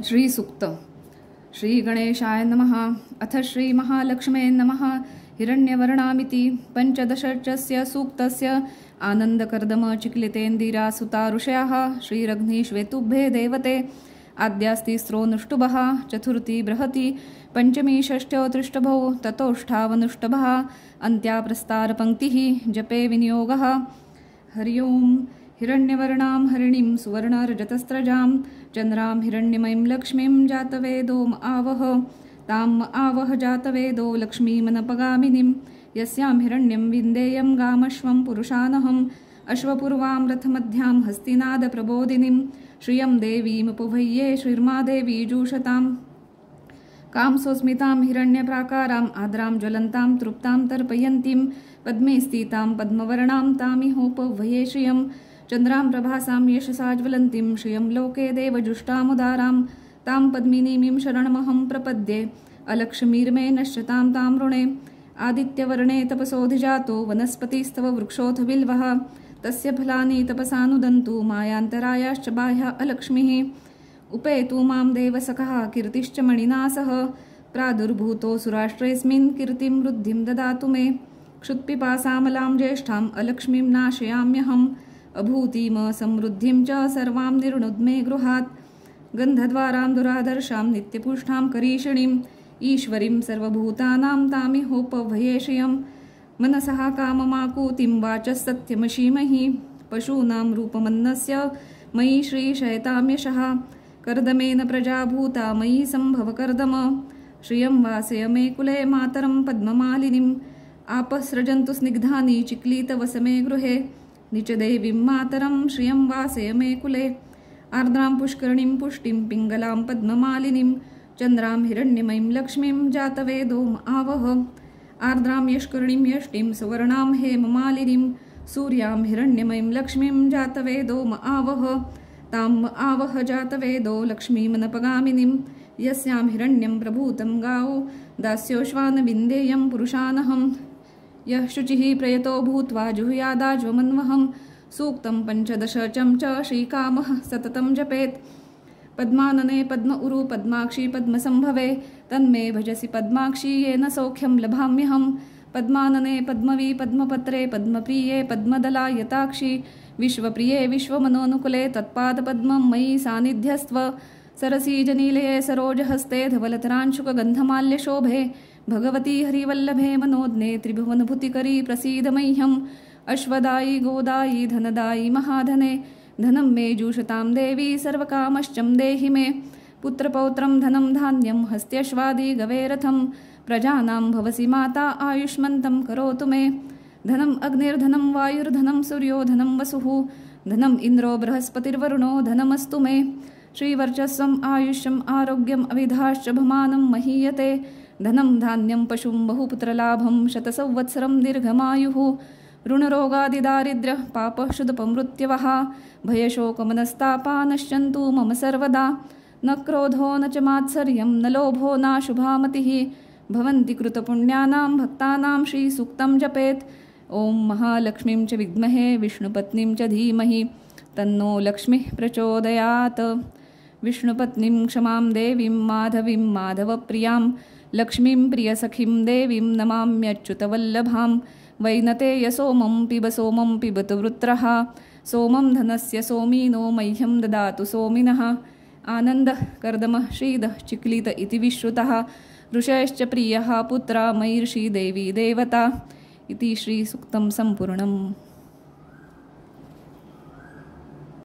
श्री सूक्त। श्री गणेशाय नमः। अथ श्री महालक्ष्मे नमः। हिरण्यवर्णामिति पंचदशस्य सूक्तस्य आनन्दकर्दम चिक्लितेन्दिरा सुता ऋषयः श्रीरघ्नीश्वेतुभ्ये देवते आद्यास्तिस्रोनुष्टुभः चतुर्थी बृहति पंचमी षष्ठ्यो त्रिष्टभौ ततोष्ठावनुष्टभः अन्त्या प्रस्तारपङ्क्तिः जपे विनियोगः। हरि ओम्। हिरण्यवर्णां हरिणीं सुवर्णरजतस्रजां चन्द्रां हिरण्यमयीं लक्ष्मीं जातवेदोम आवह ताम आवह जातवेदो लक्ष्मीमनपगामिनीं यस्यां हिरण्यं विन्देयं गामश्वं पुरुषानहम् अश्वपूर्वां रथमध्यां हस्तिनादप्रबोधिनीं श्रियं देवीमुपभय्ये श्रीर्मादेवी जूषताम् कामसोस्मितां हिरण्यप्राकाराम् आद्रां ज्वलन्तां तृप्तां तर्पयन्तीं पद्मे स्थितां पद्मवर्णां तामिहोपभये श्रियं चन्द्रां प्रभासां यशसा ज्वलन्तीं श्रियं लोके देवजुष्टामुदारां तां पद्मिनीमीं शरणमहं प्रपद्ये अलक्ष्मीर्मे नश्यतां तां ऋणे आदित्यवर्णे तपसोऽधिजातो वनस्पतिस्तव वृक्षोऽथ बिल्वः तस्य फलानि तपसानुदन्तु मायान्तरायाश्च बाह्या अलक्ष्मीः उपेतु मां देवसखः कीर्तिश्च मणिना सह प्रादुर्भूतो सुराष्ट्रेऽस्मिन् कीर्तिं वृद्धिं ददातु मे क्षुत्पिपासामलां ज्येष्ठाम् अलक्ष्मीं नाशयाम्यहम् अभूतिम समृद्धिं च सर्वां निर्णुद्मे गृहात् गन्धद्वारां दुरादर्शां नित्यपुष्टां करीषिणीम् ईश्वरीं सर्वभूतानां तामिहोपभये श्रियं मनसः काममाकूतिं वाचस्तथ्यमशीमहि पशूनां रूपमन्नस्य मयि श्रीशयताम्यशः कर्दमेन प्रजाभूता मयि सम्भव कर्दम श्रियं वासय मे कुले मातरं पद्ममालिनीम् आपसृजन्तु स्निग्धानि चिक्लीतवसमे गृहे निचदेवीं मातरं श्रियं वासय मे कुले आर्द्रां पुष्करणीं पुष्टिं पिङ्गलां पद्ममालिनीं चन्द्रां हिरण्यमयीं लक्ष्मीं जातवेदोम आवह आर्द्रां यष्करणीं यष्टिं सुवर्णां हेममालिनीं सूर्यां हिरण्यमयीं लक्ष्मीं जातवेदोम आवह ताम् आवह जातवेदो लक्ष्मीमनपगामिनीं यस्यां हिरण्यं प्रभूतं गावो दास्योश्वानविन्देयं पुरुषानहम् यः शुचिः प्रयतो भूत्वा जुहुयादाज्वमन्वहं सूक्तं पंचदशचं च श्रीकामः सततं जपेत् पद्मानने पद्म उरु पद्माक्षी पद्मसंभवे तन्मे भजसि पद्माक्षी येन सौख्यं लभाम्यहम् पद्मानने पद्मवी पद्मपत्रे पद्मप्रिये पद्मदलायताक्षी विश्वप्रिये विश्वमनोनुकुले तत्पादपद्मं मयि सान्निध्यस्त्व सरसीजनीलये सरोजहस्ते धवलतरांशुकगन्धमाल्यशोभे भगवती हरिवल्लभे मनोज्ञे त्रिभुवनभूतिकरी प्रसीद मह्यम् अश्वदायी गोदायी धनदायी महाधने धनं मे जूषतां देवी सर्वकामश्चं देहि मे पुत्रपौत्रं धनं धान्यं हस्त्यश्वादी गवेरथं प्रजानां भवसि माता आयुष्मन्तं करोतु मे धनम् अग्निर्धनं वायुर्धनं सूर्यो धनं वसुः धनम् इन्द्रो बृहस्पतिर्वरुणो धनमस्तु मे श्रीवर्चस्वम् आयुष्यम् आरोग्यम् अविधाश्च भमानं महीयते धनं धान्यं पशुं बहुपुत्रलाभं शतसंवत्सरं दीर्घमायुः ऋणरोगादिदारिद्र्यः पापशुदपमृत्यवः भयशोकमनस्तापा नश्यन्तु मम सर्वदा न क्रोधो न च मात्सर्यं न लोभो नाशुभामतिः भवन्ति कृतपुण्यानां भक्तानां श्रीसूक्तं जपेत् ॐ महालक्ष्मीं च विद्महे विष्णुपत्नीं च धीमहि तन्नो लक्ष्मीः प्रचोदयात् विष्णुपत्नीं क्षमां देवीं माधवीं माधवप्रियां लक्ष्मीं प्रियसखीं देवीं नमाम्यच्युतवल्लभां वैनतेय सोमं पिबतु वृत्रः सोमं धनस्य सोमिनो मह्यं ददातु सोमिनः आनन्दः कर्दमः श्रीदः चिक्लित इति विश्रुतः ऋषयश्च प्रियः पुत्रा मयिर्षि देवी देवता इति श्रीसूक्तं सम्पूर्णम्।